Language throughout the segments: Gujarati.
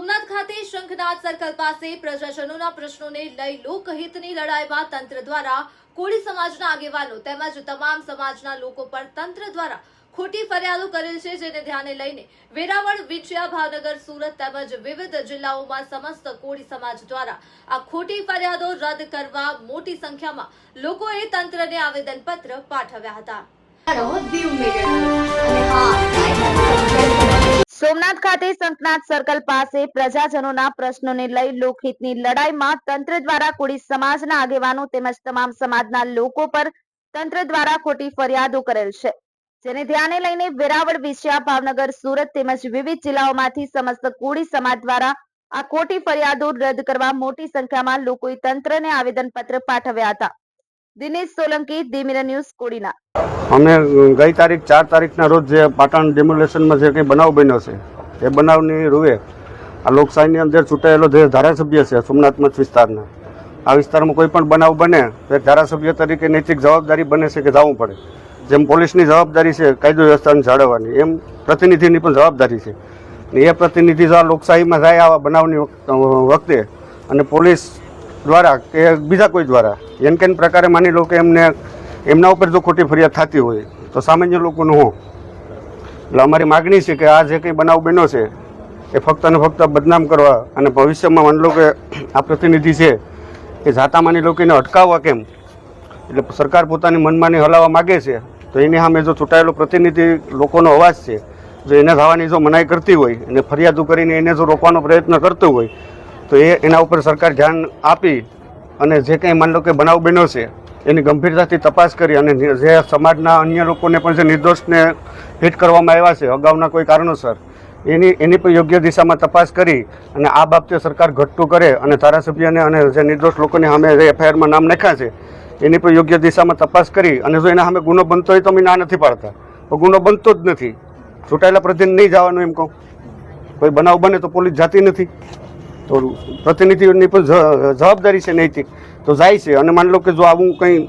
સોમનાથ ખાતે શંખનાથ સર્કલ પાસે પ્રજાજનોના પ્રશ્નોને લઈ લોકહિતની લડાઈમાં તંત્ર દ્વારા કોળી સમાજના આગેવાનો તેમજ તમામ સમાજના લોકો પર તંત્ર દ્વારા ખોટી ફરિયાદો કરેલ છે, જેને ધ્યાને લઈને વેરાવળ, વિંછિયા, ભાવનગર, સુરત તેમજ વિવિધ જિલ્લાઓમાં સમસ્ત કોળી સમાજ દ્વારા આ ખોટી ફરિયાદો રદ કરવા મોટી સંખ્યામાં લોકોએ તંત્રને આવેદનપત્ર પાઠવ્યા હતા। સોમનાથ ખાતે શંખનાથ સર્કલ પાસે પ્રજાજનોના પ્રશ્નોને લઈ લોકહિતની લડાઈમાં તંત્ર દ્વારા કોળી સમાજના આગેવાનો તેમજ તમામ સમાજના લોકો પર તંત્ર દ્વારા ખોટી ફરિયાદો કરેલ છે, જેને ધ્યાને લઈને વેરાવળ, વિંછિયા, ભાવનગર, સુરત તેમજ વિવિધ જિલ્લાઓમાંથી સમસ્ત કોળી સમાજ દ્વારા આ ખોટી ફરિયાદો રદ કરવા મોટી સંખ્યામાં લોકોએ તંત્રને આવેદનપત્ર પાઠવ્યા હતા। Dinesh Solanki, the mirror news, કોડીના। અમે ગઈ તારીખ 4 તારીખના રોજ જે પાટણ ડેમોલેશનમાં જે કંઈ બનાવ બન્યો છે એ બનાવની રૂએ આ લોકશાહીની અંદર ચૂંટાયેલો જે ધારાસભ્ય છે સોમનાથ મત વિસ્તારના, આ વિસ્તારમાં કોઈ પણ બનાવ બને તો એક ધારાસભ્ય તરીકે નૈતિક જવાબદારી બને છે કે જવું પડે। જેમ પોલીસની જવાબદારી છે કાયદો વ્યવસ્થાને જાળવવાની, એમ પ્રતિનિધિની પણ જવાબદારી છે। એ પ્રતિનિધિ જો આ લોકશાહીમાં જાય આવા બનાવની વખતે અને પોલીસ દ્વારા કે બીજા કોઈ દ્વારા એન પ્રકારે માની લો કે એમના ઉપર જો ખોટી ફરિયાદ થતી હોય તો સામાન્ય લોકોનું હું એટલે અમારી માગણી છે કે આ જે કંઈ બનાવ બન્યો છે એ ફક્ત ને ફક્ત બદનામ કરવા અને ભવિષ્યમાં માની લો કે આ પ્રતિનિધિ છે એ જાતા માની લો કે એને અટકાવવા કેમ, એટલે સરકાર પોતાની મનમાની હલાવવા માગે છે તો એની સામે જો ચૂંટાયેલો પ્રતિનિધિ લોકોનો અવાજ છે, જો એને જવાની જો મનાઈ કરતી હોય અને ફરિયાદો કરીને એને જો રોકવાનો પ્રયત્ન કરતું હોય તો એના ઉપર સરકાર ધ્યાન આપી અને જે કંઈ માની લો કે બનાવ બન્યો છે એની ગંભીરતાથી તપાસ કરી અને જે સમાજના અન્ય લોકોને પણ જે નિર્દોષને હિટ કરવામાં આવ્યા છે અગાઉના કોઈ કારણોસર એની પણ યોગ્ય દિશામાં તપાસ કરી અને આ બાબતે સરકાર ઘટતું કરે અને ધારાસભ્યને અને જે નિર્દોષ લોકોની સામે જે એફઆઈઆરમાં નામ નાખ્યા છે એની પણ યોગ્ય દિશામાં તપાસ કરી અને જો એના સામે ગુનો બનતો હોય તો અમે ના નથી પાડતા, તો ગુનો બનતો જ નથી, ચૂંટાયેલા પ્રતિનિધિ નહીં જવાનું એમ કહું। કોઈ બનાવ બને તો પોલીસ જાતી નથી, તો પ્રતિનિધિઓની પણ જવાબદારી છે નૈતિક, તો જાય છે। અને માની લો કે જો આવું કંઈ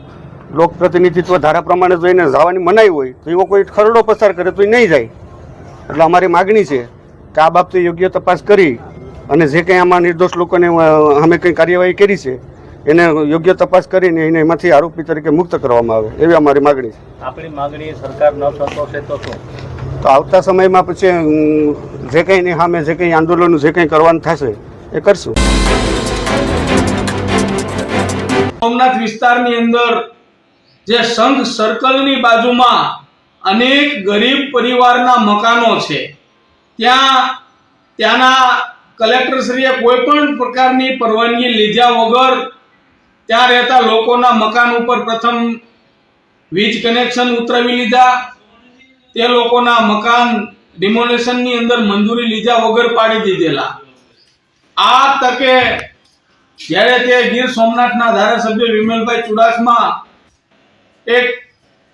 લોક પ્રતિનિધિત્વ ધારા પ્રમાણે જો એને જવાની મનાઈ હોય તો એવો કોઈ ખરડો પસાર કરે તો એ નહીં જાય। એટલે અમારી માગણી છે કે આ બાબતે યોગ્ય તપાસ કરી અને જે કંઈ આમાં નિર્દોષ લોકોને અમે કંઈ કાર્યવાહી કરી છે એને યોગ્ય તપાસ કરીને એને એમાંથી આરોપી તરીકે મુક્ત કરવામાં આવે એવી અમારી માગણી છે। આપણી માગણી સરકાર ન સંતોષે તો શું? તો આવતા સમયમાં પછી જે કંઈ સામે જે કંઈ આંદોલન જે કંઈ કરવાનું થશે એ કરશું। સોમનાથ વિસ્તારની અંદર જે સંઘ સર્કલની બાજુમાં અનેક ગરીબ પરિવારના મકાનો છે, ત્યાંના કલેક્ટરશ્રીએ કોઈ પણ પ્રકારની પરવાનગી લીધા વગર ત્યાં રહેતા લોકોના મકાન ઉપર પ્રથમ વીજ કનેક્શન ઉતરાવી લીધા, તે લોકોના મકાન ડિમોલેશનની અંદર મંજૂરી લીધા વગર પાડી દીધેલા। આ તકે જ્યારે તે ગીર સોમનાથના ધારાસભ્ય વિમલભાઈ ચુડાસમા એક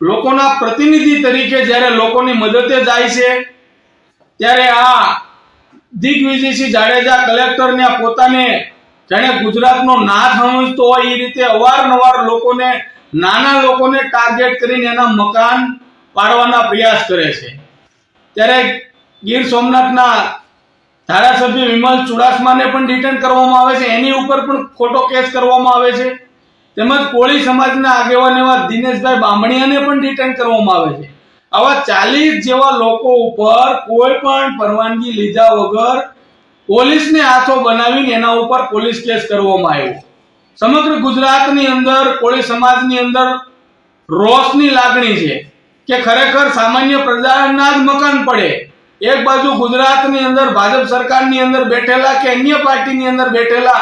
લોકોના પ્રતિનિધિ તરીકે જ્યારે લોકોની મદદે જાય છે ત્યારે આ દિગ્વિજયસિંહ જાડેજા કલેક્ટરને પોતાને જાણે ગુજરાતનો નાથ સમજતો હોય એ રીતે અવારનવાર લોકોને, નાના લોકોને ટાર્ગેટ કરીને એના મકાન પાડવાના પ્રયાસ કરે છે। ત્યારે ગીર સોમનાથના ધારાસભ્ય વિમલ ચુડાસમાને પણ ડિટેન કરવામાં આવે છે, એની ઉપર પણ ખોટો કેસ કરવામાં આવે છે, તેમજ કોળી સમાજના આગેવાન એવા દિનેશભાઈ બામણીયાને પણ ડિટેન કરવામાં આવે છે। આવા 40 જેવા લોકો ઉપર કોઈ પણ પરવાનગી લીધા વગર પોલીસને હાથો બનાવીને એના ઉપર પોલીસ કેસ કરવામાં આવ્યો। સમગ્ર ગુજરાતની અંદર કોળી સમાજની અંદર રોષની લાગણી છે કે ખરેખર સામાન્ય પ્રજાના જ મકાન પડે, એક બાજુ ગુજરાતની અંદર ભાજપ સરકારની અંદર બેઠેલા કે અન્ય પાર્ટીની અંદર બેઠેલા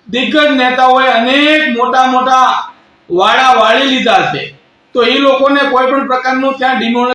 દિગ્ગજ નેતાઓએ અનેક મોટા મોટા વાડા વાળી લીધા છે, તો એ લોકોને કોઈ પણ પ્રકારનું ત્યાં